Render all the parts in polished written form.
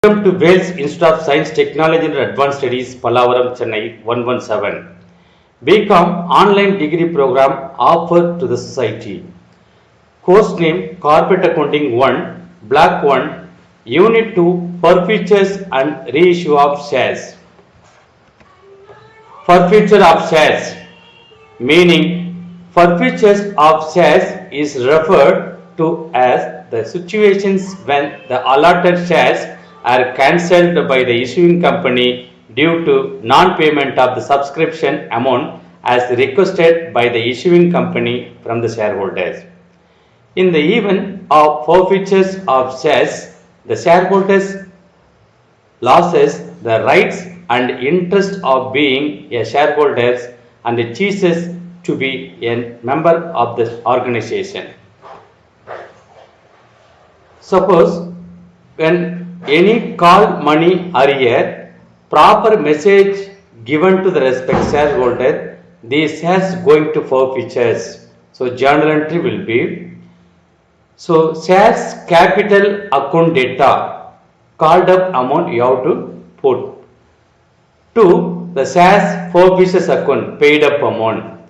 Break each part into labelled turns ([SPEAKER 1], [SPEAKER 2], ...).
[SPEAKER 1] Welcome to Wales Institute of Science, Technology and Advanced Studies, Pallavaram, Chennai 117. BCom online degree program offered to the society. Course name Corporate Accounting 1, Block 1, Unit 2, Forfeitures and Reissue of Shares. Forfeiture of shares, meaning forfeitures of shares is referred to as the situations when the allotted shares are cancelled by the issuing company due to non-payment of the subscription amount as requested by the issuing company from the shareholders. In the event of forfeitures of shares, the shareholders loses the rights and interest of being a shareholder and ceases to be a member of the organization. Suppose when any call money arrear, proper message given to the respective shareholder, the shares going to forfeitures. So journal entry will be, so shares capital account data, called up amount you have to put. 2. The shares forfeitures account, paid up amount.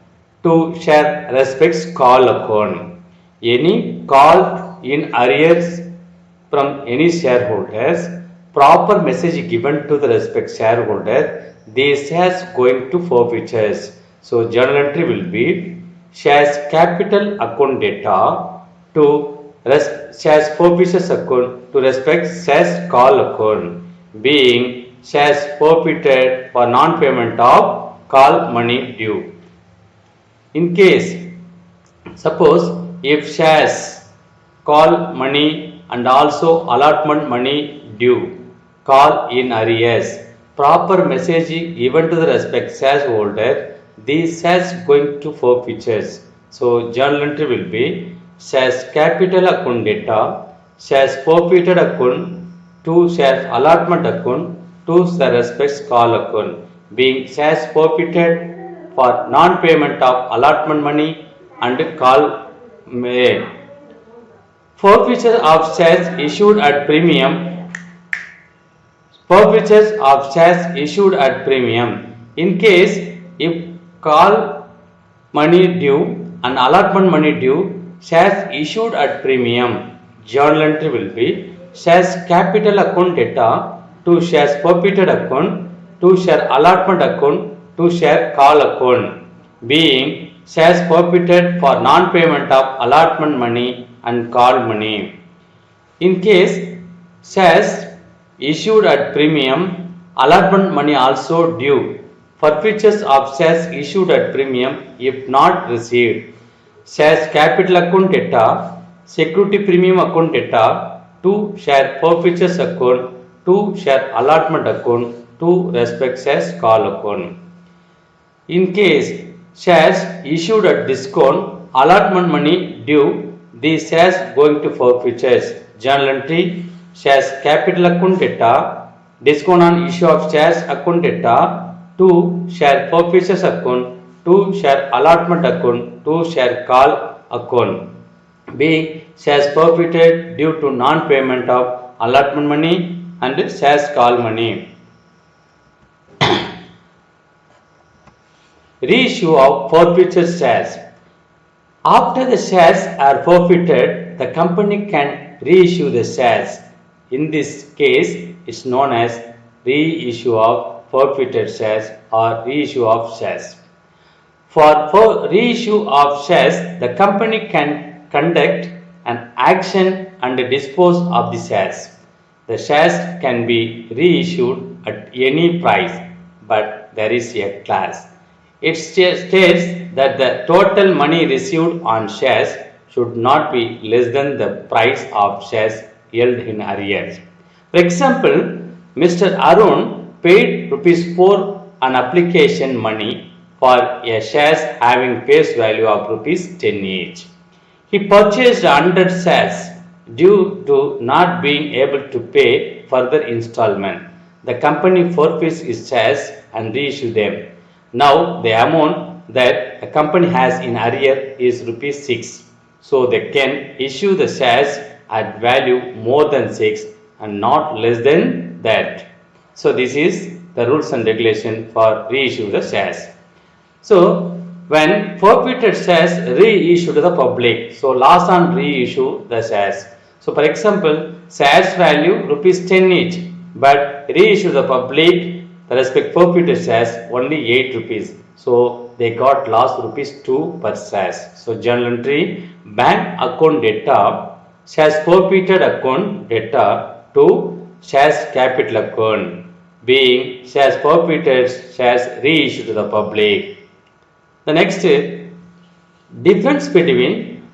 [SPEAKER 1] 2. Share respects call account. Any call in arrears from any shareholders, proper message given to the respect shareholder, these shares going to forfeitures. So journal entry will be shares capital account data to shares forfeitures account to respect shares call account, being shares forfeited for non-payment of call money due. In case, suppose if shares call money and also allotment money due, call in arrears, proper message given to the respect shareholder, these shares going to forfeitures. So journal entry will be shares capital account data, shares forfeited account, to shares allotment account, to the respects call account, being shares forfeited for non-payment of allotment money and call may. Forfeiture of shares issued at premium. Forfeitures of shares issued at premium. In case if call money due and allotment money due, shares issued at premium, journal entry will be shares capital account data to shares forfeited account to share allotment account to share call account, being shares forfeited for non-payment of allotment money and call money. In case shares issued at premium, allotment money also due, forfeitures of shares issued at premium if not received, shares capital account data, security premium account data, to share forfeitures account, to share allotment account, to respect shares call account. In case shares issued at discount, allotment money due, these shares going to forfeitures. Journal entry shares capital account data, discount on issue of shares account data, to share forfeitures account, to share allotment account, to share call account, being shares forfeited due to non-payment of allotment money and shares call money. Reissue of forfeiture shares. After the shares are forfeited, the company can reissue the shares. In this case, it's known as reissue of forfeited shares or reissue of shares. For reissue of shares, the company can conduct an action and dispose of the shares. The shares can be reissued at any price, but there is a clause. It states that the total money received on shares should not be less than the price of shares held in arrears. For example, Mr. Arun paid rupees 4 on application money for a shares having face value of rupees 10 each. He purchased 100 shares due to not being able to pay further installment. The company forfeits its shares and reissue them. Now the amount that the company has in arrear is rupees 6. So they can issue the shares at value more than 6 and not less than that. So this is the rules and regulation for reissue the shares. So when forfeited shares reissued to the public, so loss on reissue the shares. So for example, shares value rupees 10 each, but reissue the public the respect forfeited shares only 8 rupees. So they got lost rupees 2 per shares. So journal entry bank account data shares forfeited account data to shares capital account being shares forfeited shares reissued to the public. The next difference between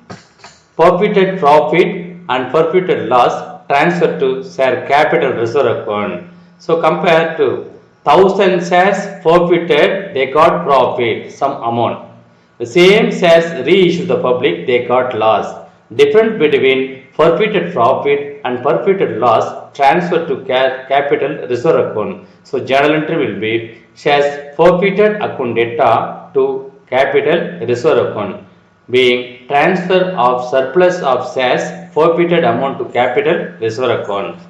[SPEAKER 1] forfeited profit and forfeited loss transfer to share capital reserve account. So compared to 1000 shares forfeited, they got profit some amount. The same shares reissued to the public, they got loss. Difference between forfeited profit and forfeited loss transfer to capital reserve account. So journal entry will be shares forfeited account data to capital reserve account being transfer of surplus of shares forfeited amount to capital reserve account.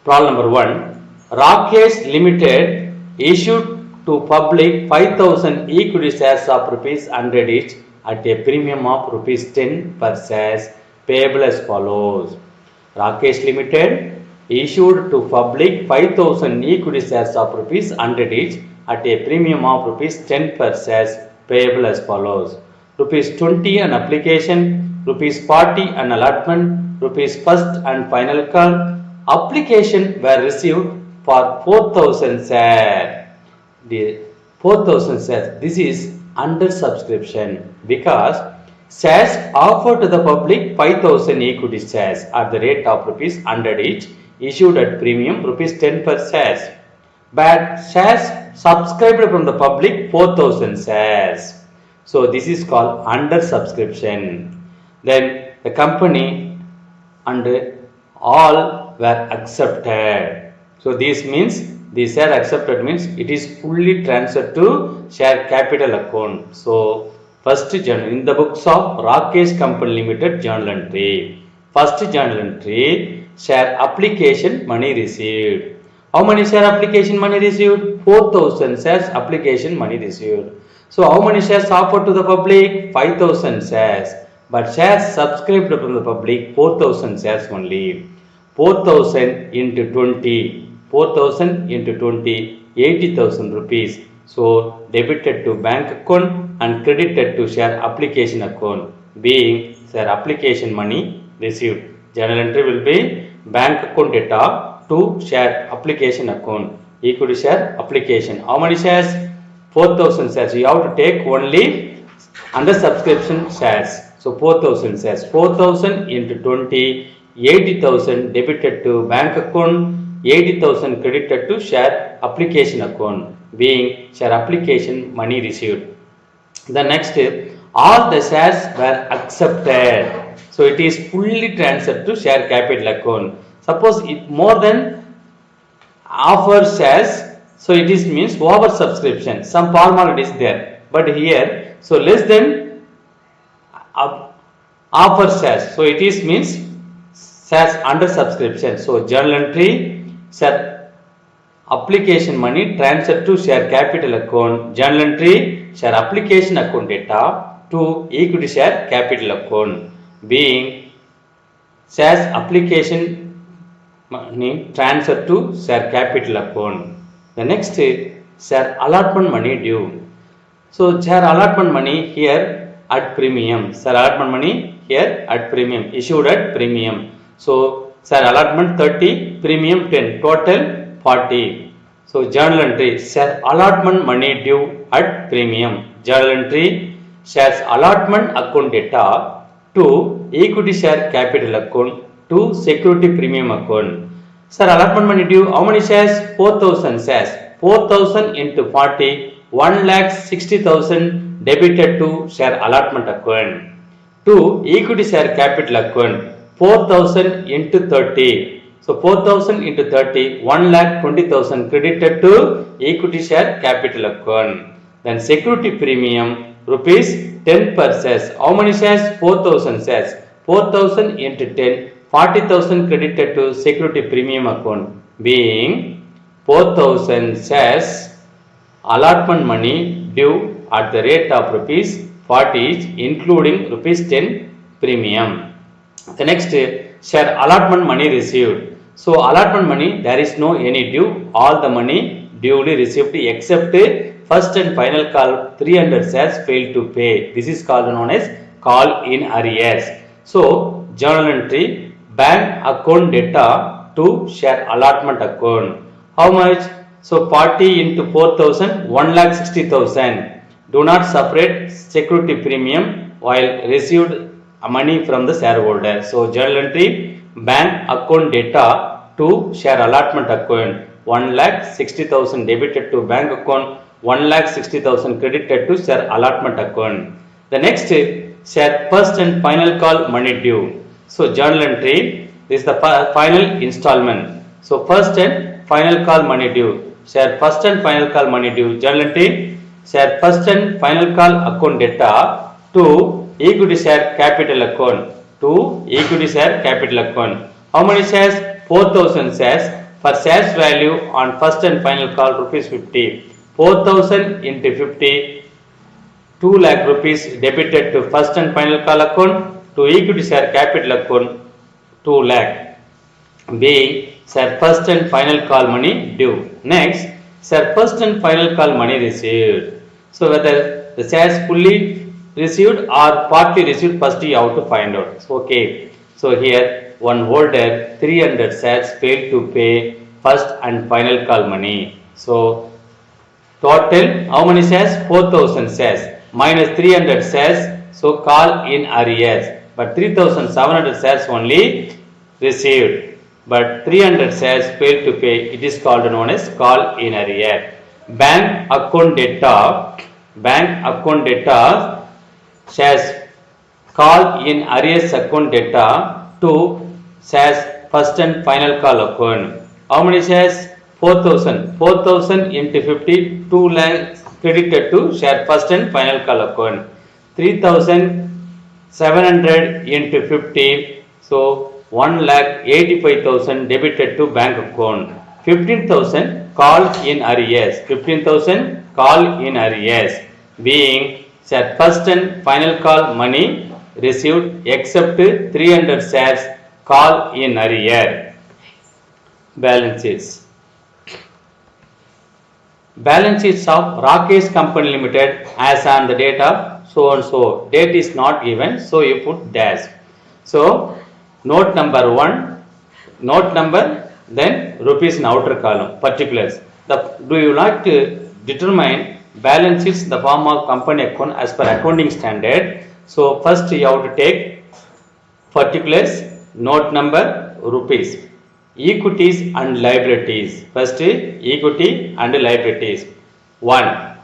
[SPEAKER 1] Problem number 1. Rakesh Limited issued to public 5000 equity shares of rupees 100 each at a premium of rupees 10 per shares payable as follows. Rakesh Limited issued to public 5000 equity shares of rupees 100 each at a premium of rupees 10 per shares payable as follows. Rupees 20 an application, rupees 40 an allotment, rupees first and final call. Application were received for 4000 shares. The 4000 shares, this is under subscription because shares offered to the public 5000 equity shares at the rate of rupees 100 each issued at premium rupees 10 per shares, but shares subscribed from the public 4000 shares. So this is called under subscription. Then the company and all were accepted. So this means the share accepted means it is fully transferred to share capital account. So first journal in the books of Rakesh Company Limited journal entry. First journal entry share application money received. How many share application money received? 4000 shares application money received. So how many shares offered to the public? 5000 shares. But shares subscribed from the public 4000 shares only. 4000 into 20. 4000 into 20. 80,000 rupees. So debited to bank account and credited to share application account being share application money received. Journal entry will be bank account data to share application account equity share application. How many shares? 4000 shares. You have to take only under subscription shares. So 4000 shares. 4000 into 20, 80,000 debited to bank account, 80,000 credited to share application account being share application money received. The next all the shares were accepted. So it is fully transferred to share capital account. Suppose it more than offer shares, so it is means over subscription, some formality is there, but here so less than offer shares, so it is means shares under subscription. So journal entry share application money transferred to share capital account. Journal entry share application account data to equity share capital account being shares application money transfer to share capital account. The next share allotment money due. So share allotment money here at premium. Share allotment money here at premium issued at premium. So share allotment 30, premium 10, total 40. So journal entry share allotment money due at premium. Journal entry shares allotment account data to equity share capital account to security premium account. Sir, allotment money due, how many shares? 4000 shares. 4000 into 40, 1,60,000 debited to share allotment account. To equity share capital account, 4000 into 30. So 4000 into 30, 1,20,000 credited to equity share capital account. Then security premium, rupees 10 per shares. How many shares? 4000 shares. 4000 into 10, 40,000 credited to security premium account, being 4,000 shares allotment money due at the rate of rupees 40 each, including rupees 10 premium. The next, share allotment money received. So allotment money, there is no any due, all the money duly received except first and final call 300 shares failed to pay. This is called known as call in arrears. So journal entry, bank account data to share allotment account. How much? So 40 into 4,000, 1,60,000. Do not separate security premium while received money from the shareholder. So journal entry, bank account data to share allotment account. 1,60,000 debited to bank account, 1,60,000 credited to share allotment account. The next, share first and final call money due. So journal entry, this is the final installment. So first and final call money due. Share first and final call money due. Journal entry, share first and final call account data to equity share capital account. To equity share capital account. How many shares? 4,000 shares. For shares value on first and final call rupees 50. 4,000 into 50, 2 lakh rupees debited to first and final call account, to equity share capital account 2 lakh, being share first and final call money due. Next, share first and final call money received. So whether the shares fully received or partly received, first you have to find out. Okay. So here one holder 300 shares failed to pay first and final call money. So total how many shares? 4,000 shares minus 300 shares. So call in arrears. But 3,700 shares only received. But 300 shares failed to pay. It is called known as call in arrears. Bank account data. Bank account data shares call in arrears account data to shares first and final call account. How many shares? 4,000. 4,000 into 50, 2 lakhs credited to share first and final call account. 3,700 into 50, so 1,85,000 debited to bank account. 15,000 call in arrears. 15,000 call in arrears, being share first and final call money received except 300 shares call in arrear. Balance sheets. Balance sheets of Rakesh Company Limited as on the date of so and so. Date is not given, so you put dash. So note number 1, note number, then rupees in outer column, particulars. Do you like to determine balance sheets in the form of company account as per accounting standard? So first you have to take particulars, note number, rupees. Equities and liabilities. First, equity and liabilities. 1.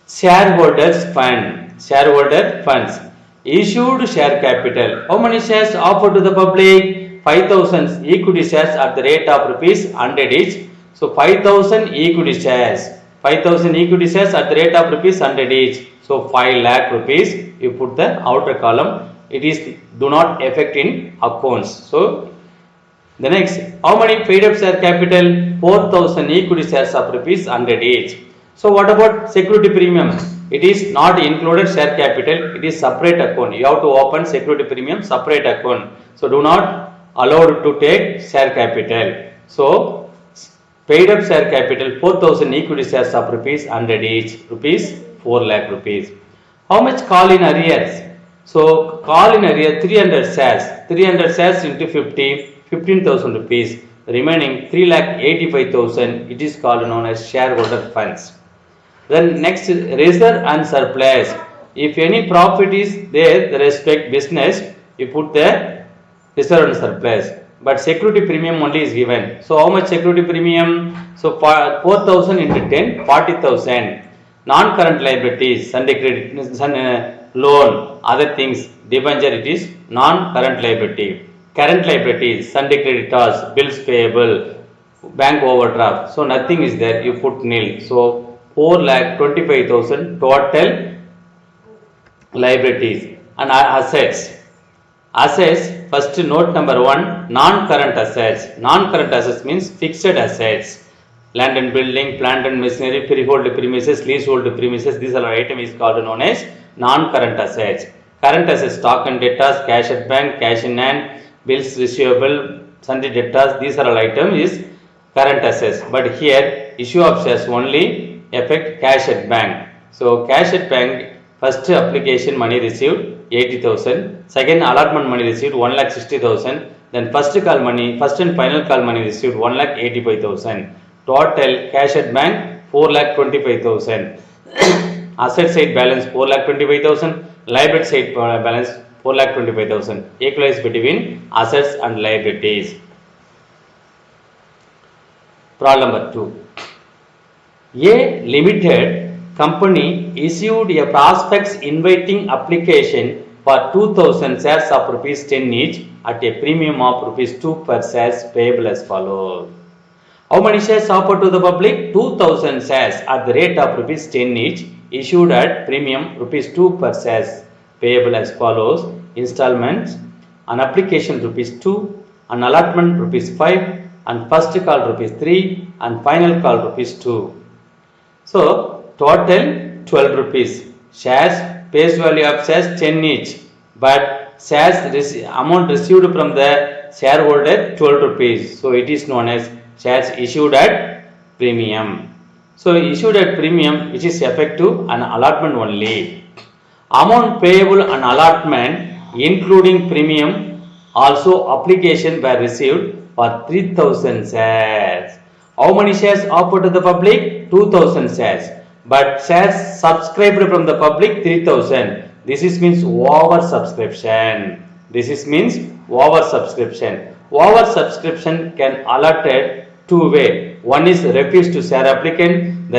[SPEAKER 1] Shareholders fund. Shareholder funds. Issued share capital. How many shares offered to the public? 5,000 equity shares at the rate of rupees 100 each. So 5,000 equity shares. 5,000 equity shares at the rate of rupees 100 each. So 5 lakh rupees. You put the outer column. It is do not affect in accounts. So the next, how many paid up share capital? 4,000 equity shares of rupees 100 each. So what about security premium? It is not included share capital. It is separate account. You have to open security premium separate account. So do not allowed to take share capital. So paid up share capital 4,000 equity shares of rupees 100 each. Rupees 4 lakh rupees. How much call in arrears? So call in arrears 300 shares. 300 shares into 50. 15,000 rupees, remaining 3,85,000. It is called known as shareholder funds. Then next, reserve and surplus. If any profit is there, the respect business, you put the reserve and surplus. But security premium only is given. So how much security premium? So 4,000 into 10, 40,000. Non-current liabilities, Sunday credit, loan, other things, debenture, it is non-current liability. Current liabilities, Sunday creditors, bills payable, bank overdraft. So nothing is there. You put nil. So 4,25,000 total liabilities and assets. Assets first note number 1, non-current assets. Non-current assets means fixed assets. Land and building, plant and machinery, freehold premises, leasehold premises, these are item is called known as non-current assets. Current assets, stock and debtors, cash at bank, cash in hand, bills receivable, sundry debtors, these are all item is current assets. But here issue of shares only affect cash at bank. So cash at bank, first application money received 80,000, second allotment money received 1,60,000, then first and final call money received 1,85,000. Total cash at bank 4,25,000. Asset side balance 4,25,000. Liability side balance 4,25,000. Equalize between assets and liabilities. Problem number 2. A limited company issued a prospectus inviting application for 2,000 shares of rupees 10 each at a premium of rupees 2 per shares payable as follows. How many shares offered to the public? 2,000 shares at the rate of rupees 10 each, issued at premium rupees 2 per shares payable as follows. Installments, an application rupees 2, an allotment rupees 5, and first call rupees 3, and final call rupees 2. So total 12 rupees. Shares, face value of shares 10 each, but shares amount received from the shareholder 12 rupees. So it is known as shares issued at premium. So issued at premium, which is effective an allotment only. Amount payable on allotment including premium, also application were received for 3,000 shares. How many shares offered to the public? 2,000 shares. But shares subscribed from the public 3,000. This is means oversubscription. Oversubscription can allotted two way. One is refuse to share applicant.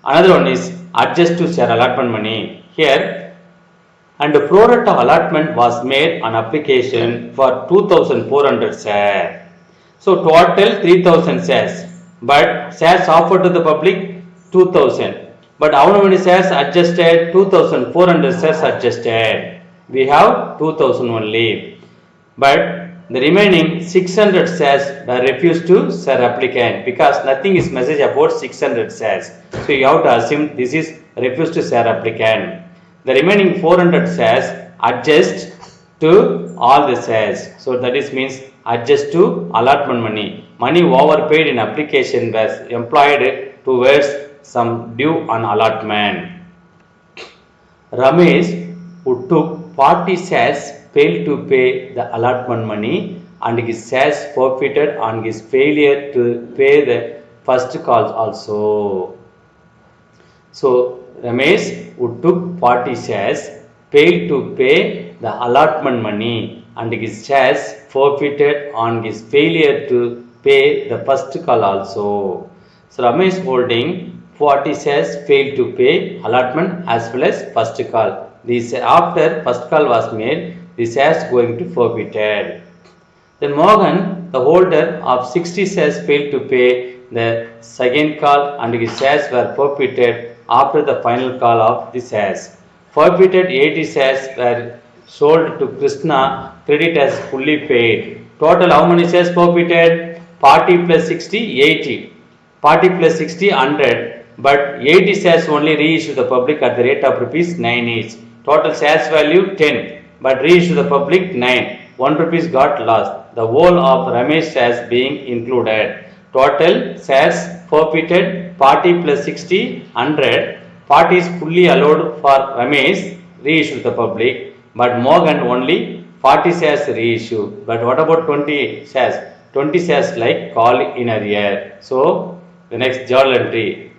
[SPEAKER 1] Another one is adjust to share allotment money. Here, and the pro rata allotment was made on application for 2,400 shares. So total 3,000 shares. But shares offered to the public 2,000. But how many shares adjusted? 2,400 shares adjusted. We have 2,000 only. But the remaining 600 shares were refused to share applicant because nothing is message about 600 shares. So you have to assume this is refused to share applicant. The remaining 400 shares adjust to all the shares. So that is means adjust to allotment money. Money overpaid in application was employed towards some due on allotment. Ramesh, who took 40 shares, failed to pay the allotment money and his shares forfeited on his failure to pay the first calls also. So Ramesh, who took 40 shares, failed to pay the allotment money and his shares forfeited on his failure to pay the first call also. So Ramesh holding 40 shares failed to pay allotment as well as first call. After first call was made, the shares going to forfeited. Then Morgan, the holder of 60 shares, failed to pay the second call and his shares were forfeited after the final call of the shares. Forfeited 80 shares were sold to Krishna, credit as fully paid. Total how many shares forfeited? 40 plus 60, 80. 40 plus 60, 100. But 80 shares only reissued to the public at the rate of rupees 9 each. Total shares value 10, but reissued to the public 9. 1 rupees got lost. The whole of Ramesh shares being included. Total shares forfeited 40 plus 60, 100. 40 is fully allowed for Ramesh, reissued to the public, but Morgan only 40 shares reissued. But what about 20 shares? 20 shares like call in arrear. So the next journal entry.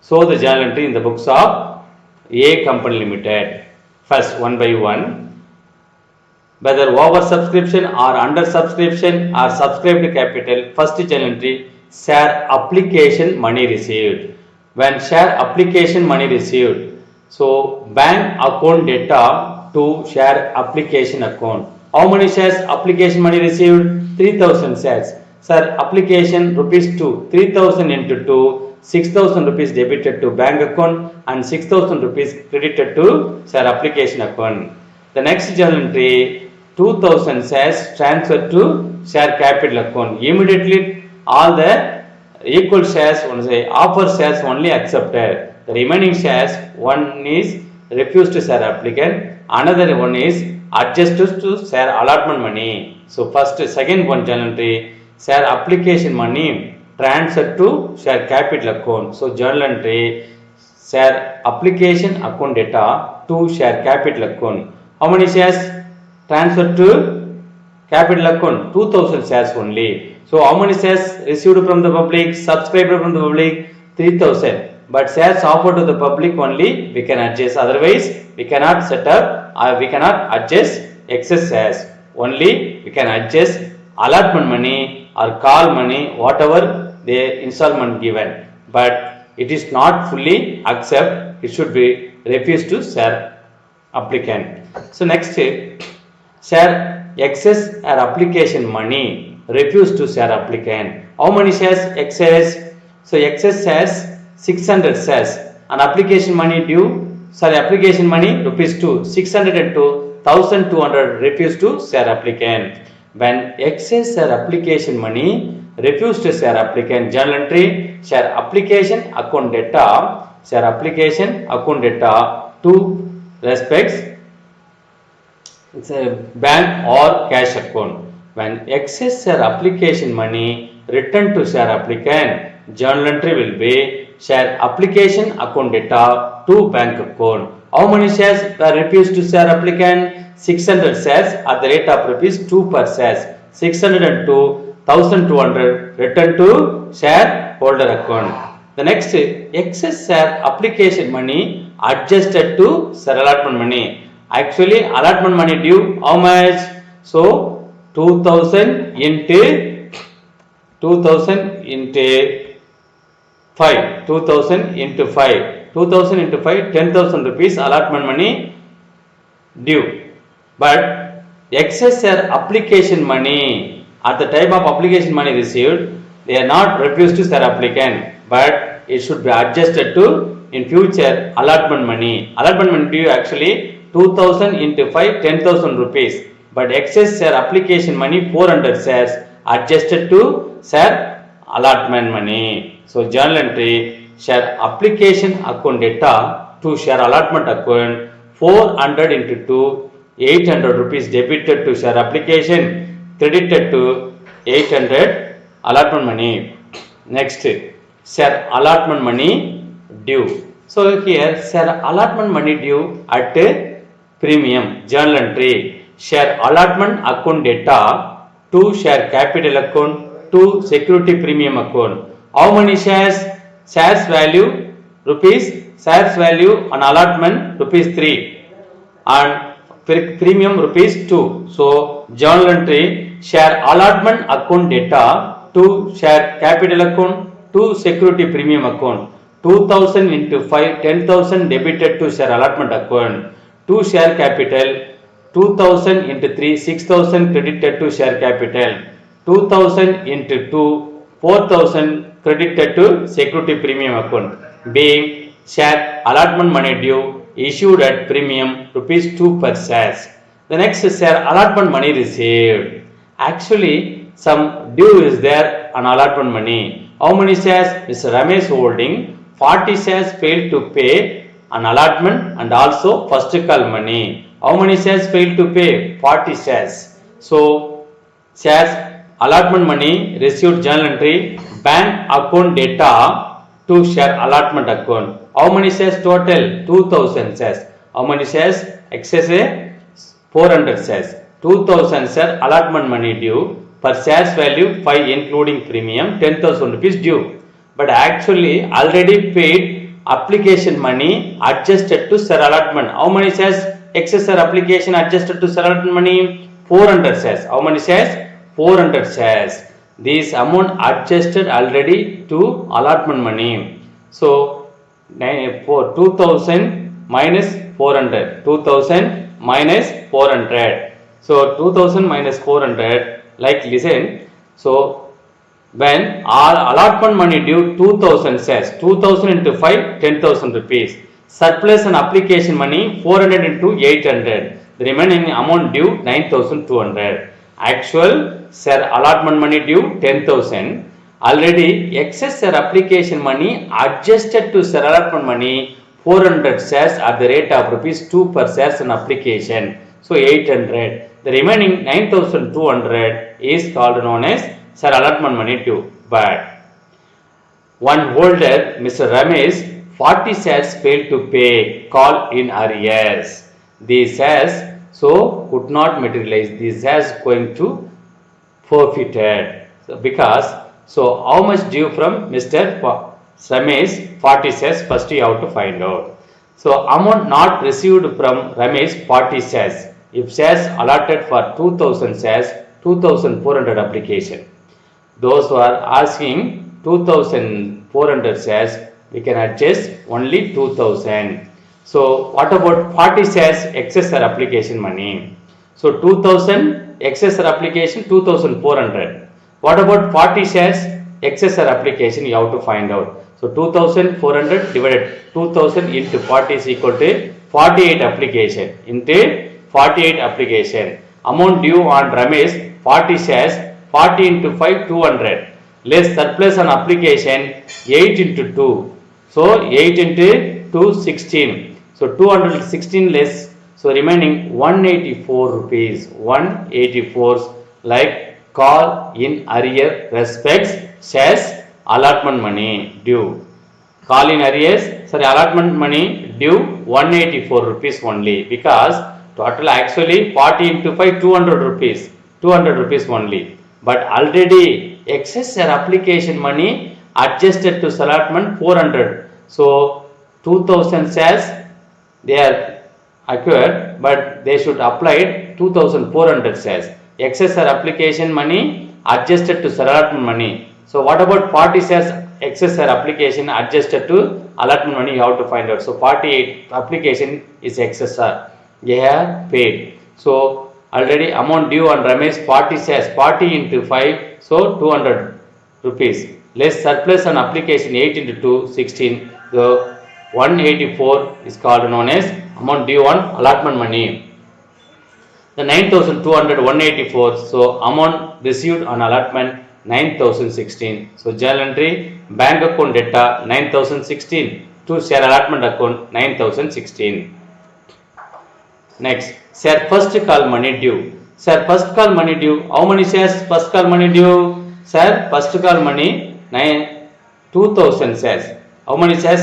[SPEAKER 1] So the journal entry in the books of A Company Limited. First, one by one. Whether oversubscription or undersubscription or subscribed capital. First journal entry, share application money received. When share application money received, so bank account data to share application account. How many shares application money received? 3,000 shares. Sir, application rupees 2, 3,000 into 2, 6,000 rupees debited to bank account and 6,000 rupees credited to share application account. The next journal entry, 2000 shares transferred to share capital account. Immediately all the equal shares, offer shares only accepted. The remaining shares, one is refused to share applicant, another one is adjusted to share allotment money. So first, second one journal entry, share application money transferred to share capital account. So journal entry, share application account data to share capital account. How many shares transferred to capital account? 2000 shares only. So how many shares received from the public, subscribed from the public? 3000. But shares offered to the public only we can adjust, otherwise we cannot set up or we cannot adjust excess shares. Only we can adjust allotment money or call money, whatever the installment given, but it is not fully accept, it should be refused to share applicant. So next, share excess or application money refused to share applicant. How many shares excess? So excess shares 600 shares and application money due, application money rupees 2, 600 and 1200 refused to share applicant. When excess share application money refused to share applicant, journal entry, share application account data, share application account data to respects it's a bank or cash account. When excess share application money returned to share applicant, journal entry will be share application account data to bank account. How many shares were refused to share applicant? 600 shares at the rate of rupees 2 per shares. 602, 1200 returned to shareholder account. The next, excess share application money adjusted to share allotment money. Actually allotment money due how much? So 2000 into 5, 2000 into 5, 2000 into 5, 10,000 rupees allotment money due. But excess share application money, at the time of application money received, they are not refused to share applicant, but it should be adjusted to in future allotment money. Allotment money due actually 2000 into 5, 10,000 rupees, but excess share application money 400 shares adjusted to share allotment money. So journal entry, share application account data to share allotment account 400 into 2, 800 rupees debited to share application, credited to 800 allotment money. Next, share allotment money due. So here share allotment money due at premium, journal entry, share allotment account data to share capital account to security premium account. How many shares? Shares value rupees, shares value on allotment rupees 3 and premium rupees 2. So journal entry, share allotment account data to share capital account to security premium account. 2000 into 5, 10,000 debited to share allotment account. To share capital, 2000 into 3, 6,000 credited to share capital. 2000 into 2, 4,000 credited to security premium account. Being share allotment money due issued at premium rupees 2 per shares. The next is share allotment money received. Actually some due is there on allotment money. How many shares? Mr. Ramesh holding 40 shares failed to pay an allotment and also first call money. How many shares failed to pay? 40 shares. So shares allotment money received, journal entry, bank account data to share allotment account. How many shares total? 2000 shares. How many shares? Excess 400 shares. 2000 share allotment money due, per shares value 5 including premium, 10,000 rupees due. But actually already paid application money adjusted to share allotment. How many shares? Excess share application adjusted to share allotment money 400 shares. How many shares? 400 shares. This amount adjusted already to allotment money. So 2000 minus 400, 2000 minus 400. So 2000 minus 400, like listen. So when all allotment money due 2000 shares, 2000 into 5, 10,000 rupees. Surplus and application money 400 into 800. The remaining amount due 9,200. Actual share allotment money due 10,000. Already excess share application money adjusted to share allotment money 400 shares at the rate of rupees 2 per shares on application. So 800. The remaining 9,200 is called known as share allotment money due. But one holder, Mr. Ramesh, 40 shares failed to pay, call in arrears. These shares so could not materialize. These shares going to forfeited. So because so how much due from Mr. Ramesh? 40 shares. First you have to find out. So amount not received from Ramesh 40 shares. If shares allotted for 2,000 shares, 2,400 application. Those who are asking 2,400 shares, we can adjust only 2,000. So what about 40 shares excess share application money? So 2,000 excess share application 2,400. What about 40 shares excess share application? You have to find out. So 2,400 divided 2,000 into 40 is equal to 48 application into 48 application. Amount due on Ramesh 40 shares, 40 into 5 200. Less surplus on application 8 into 2. So 8 into 2 16. So 216 less. So remaining 184 rupees. 184 like call in arrear respects shares allotment money due. Call in arrears, sorry, allotment money due 184 rupees only, because total actually 40 into 5 200 rupees. 200 rupees only. But already excess share application money adjusted to allotment 400. So 2,000 shares they are acquired, but they should apply 2,400 shares. Excess share application money adjusted to allotment money. So what about 40 shares excess share application adjusted to allotment money? You have to find out. So 48 application is excess share. They have paid. So already amount due on Ramesh 40 shares, 40 into 5, so 200 rupees. Less surplus on application 8 into 2 16. So 184 is called known as amount due on allotment money. The 9,200 184. So amount received on allotment 9,016. So journal entry bank account data 9,016 to share allotment account 9,016. Next, share first call money due. Share first call money due. How many shares first call money due? Share first call money 2,000 shares. How many shares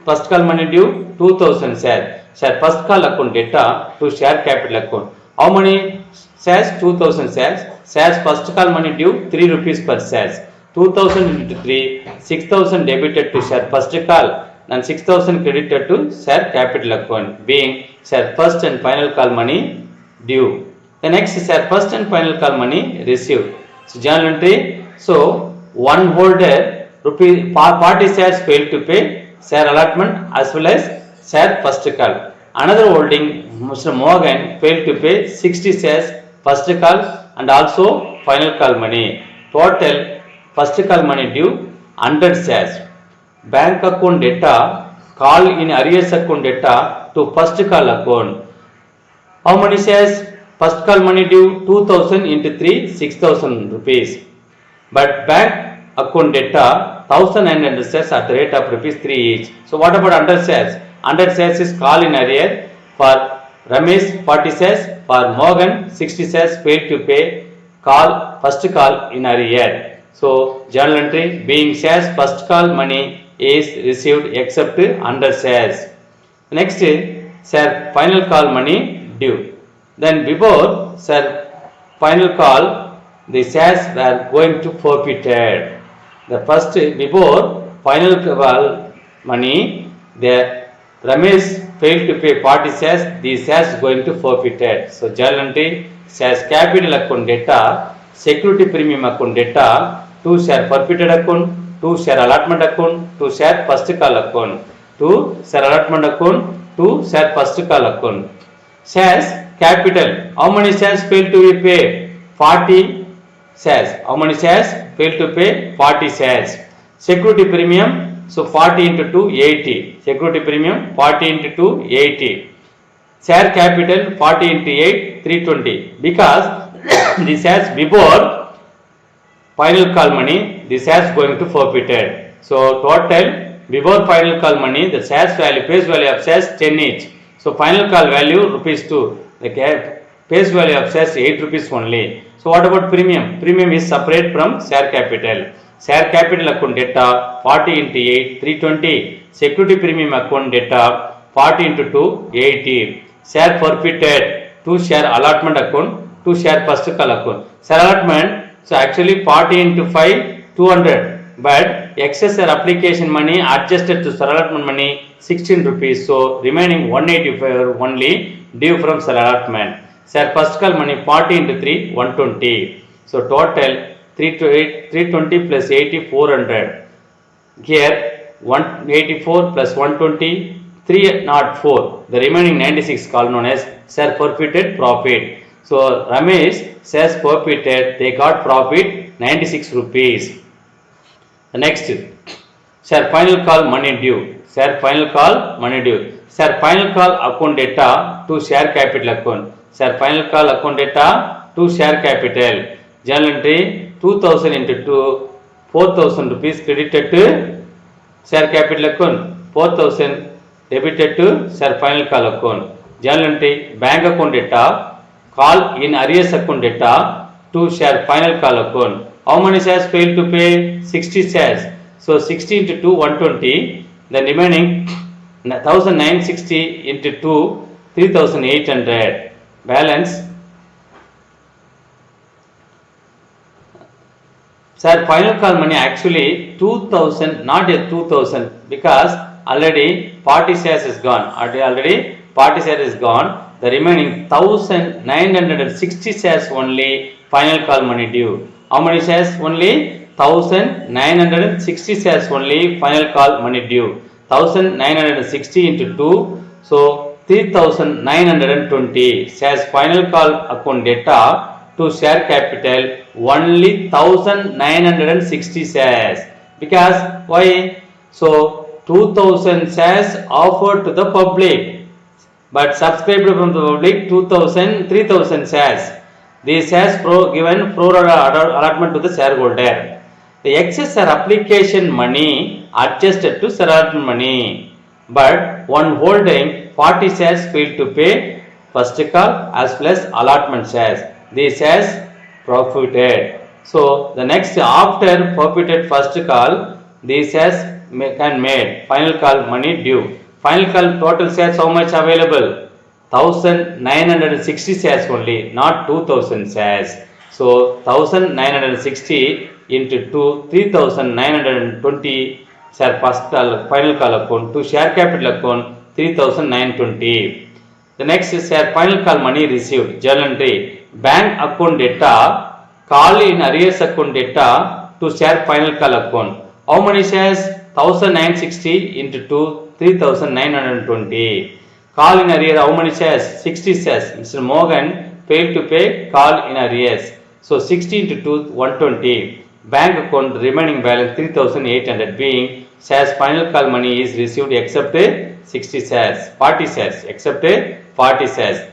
[SPEAKER 1] first call money due? 2,000 shares. Share first call account data to share capital account. How many shares? 2,000 shares. Shares first call money due 3 rupees per shares. 2,000 into 3, 6,000 debited to share first call and 6,000 credited to share capital account, being share first and final call money due. The next is share first and final call money received. So journal entry. So one holder rupees 40 shares failed to pay share allotment as well as share first call. Another holding, Mr. Morgan, failed to pay 60 shares first call and also final call money. Total first call money due 100 shares. Bank account data, call in arrears account data to first call account. How many shares first call money due? 2,000 into 3 6,000 rupees. But bank account data 1,900 shares at the rate of rupees 3 each. So what about 100 shares? 100 shares is call in arrear. For Ramesh 40 shares, for Morgan 60 shares failed to pay call first call in arrear. So journal entry being shares first call money is received except 100 shares. Next share final call money due. Then before share final call, the shares were going to forfeited. The first before final call money, the Ramesh failed to pay 40 shares, these shares going to forfeited. So journal entry shares capital account data, security premium account data, to share forfeited account, to share allotment account, to share first call account, to share allotment account, to share first call account. Shares capital, how many shares failed to be paid? 40 shares. How many shares failed to pay? 40 shares. Security premium, so 40 into 2 80. Security premium 40 into 2 80. Share capital 40 into 8, 320. Because the shares before final call money, the shares going to forfeited. So total before final call money, the shares value, face value of shares 10 each. So final call value rupees 2. The face value of shares 8 rupees only. So what about premium? Premium is separate from share capital. Share capital account data 40 into 8, 320. Security premium account data 40 into 2, 80. Share forfeited, 2 share allotment account, 2 share first call account. Share allotment, so actually 40 into 5, 200. But excess share application money adjusted to share allotment money 16 rupees. So remaining 185 only due from share allotment. Share first call money 40 into 3, 120. So total 320 plus 80, 400. Here 184 plus 120, 304. The remaining 96 called known as share forfeited profit. So Ramesh shares forfeited, they got profit 96 rupees. The next, share final call money due. Share final call money due. Share final call account data to share capital account. Share final call account data to share capital. Journal entry 2000 into 2, 4000 rupees credited to share capital account, 4000 debited to share final call account. Journal entry bank account data, call in arrears account data to share final call account. How many shares failed to pay? 60 shares. So 60 into 2, 120. Then remaining 1960 into 2, 3800. Balance. Sir, final call money actually 2000, not yet 2000, because already 40 shares is gone. Already 40 shares is gone. The remaining 1960 shares only final call money due. How many shares only? 1960 shares only final call money due. 1960 into 2, so 3920 shares final call account data to share capital only 1960 shares. Because why? So 2000 shares offered to the public, but subscribed from the public 3000 shares. These shares given pro allotment to the shareholder. The excess share application money adjusted to share allotment money, but one holding 40 shares failed to pay first call as well as allotment shares. These shares profited. So the next, after forfeited first call, these shares can made final call money due. Final call total shares how much available? 1960 shares only, not 2000 shares. So 1960 into 2, 3920 share first call final call account to share capital account 3920. The next is share final call money received. Journal entry bank account data, call in arrears account data to share final call account. How many shares? 1960 into 2, 3920. Call in arrears, how many shares? 60 shares. Mr. Morgan failed to pay call in arrears. So 60 into 2, 120. Bank account remaining balance 3800 being shares final call money is received except 60 shares, 40 shares, except 40 shares.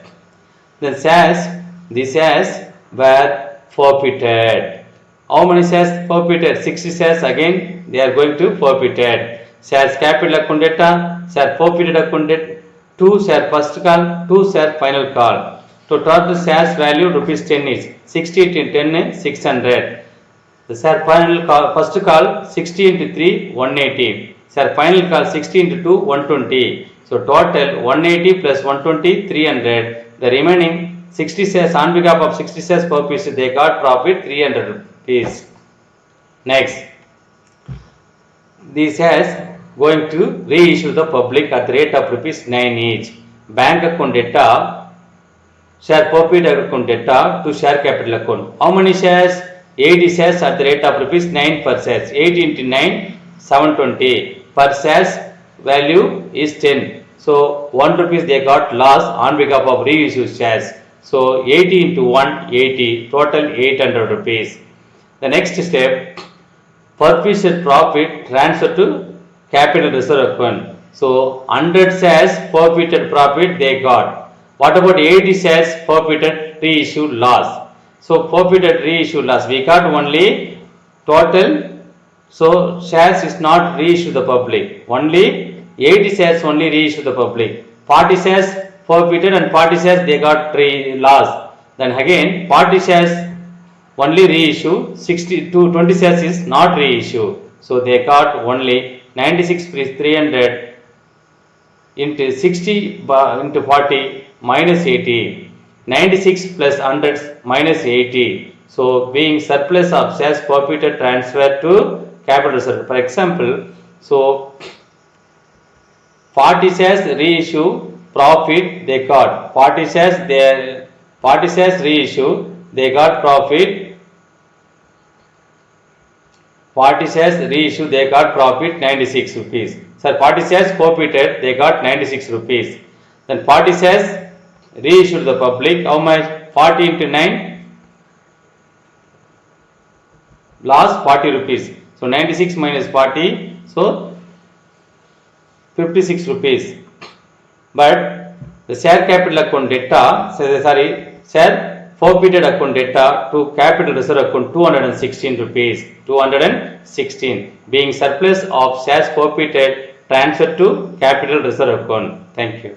[SPEAKER 1] Then shares, the shares were forfeited. How many shares forfeited? 60 shares again they are going to forfeited. Shares capital account data, share forfeited account data, 2 share first call, 2 share final call. So total shares value rupees 10 is 60 into 10 600. The share final call first call 60 into 3 180. Share final call 60 into 2 120. So total 180 plus 120 300. The remaining 60 shares on behalf of 60 shares per piece they got profit 300 rupees. Next, these shares going to reissue the public at the rate of rupees 9 each. Bank account data, share profit account data to share capital account. How many shares? 80 shares at the rate of rupees 9 per shares. 80 into 9, 720. Per shares value is 10. So 1 rupees they got loss on behalf of reissued shares. So 80 into 1, 80. Total 800 rupees. The next step, forfeiture profit transfer to capital reserve account. So 100 shares forfeited profit they got. What about 80 shares forfeited reissue loss? So forfeited reissue loss, we got only total, so shares is not reissued to the public, only 80 shares only reissued to the public, 40 shares forfeited and 40 shares they got loss. Then again 40 shares only reissue, 60 to 20 shares is not reissue, so they got only 96 plus 300 into 60 into 40 minus 80, 96 plus 100 minus 80, so being surplus of shares forfeited transferred to capital reserve. For example, so 40 shares reissue profit they got, 40 shares they 40 shares reissue they got profit, 40 shares reissue they got profit 96 rupees. So 40 shares forfeited they got 96 rupees. Then 40 shares reissued to the public, how much? 40 into 9 loss 40 rupees. So 96 minus 40, so 56 rupees. But the share capital account data, share forfeited account data to capital reserve account 216 rupees, 216 being surplus of shares forfeited transferred to capital reserve account. Thank you.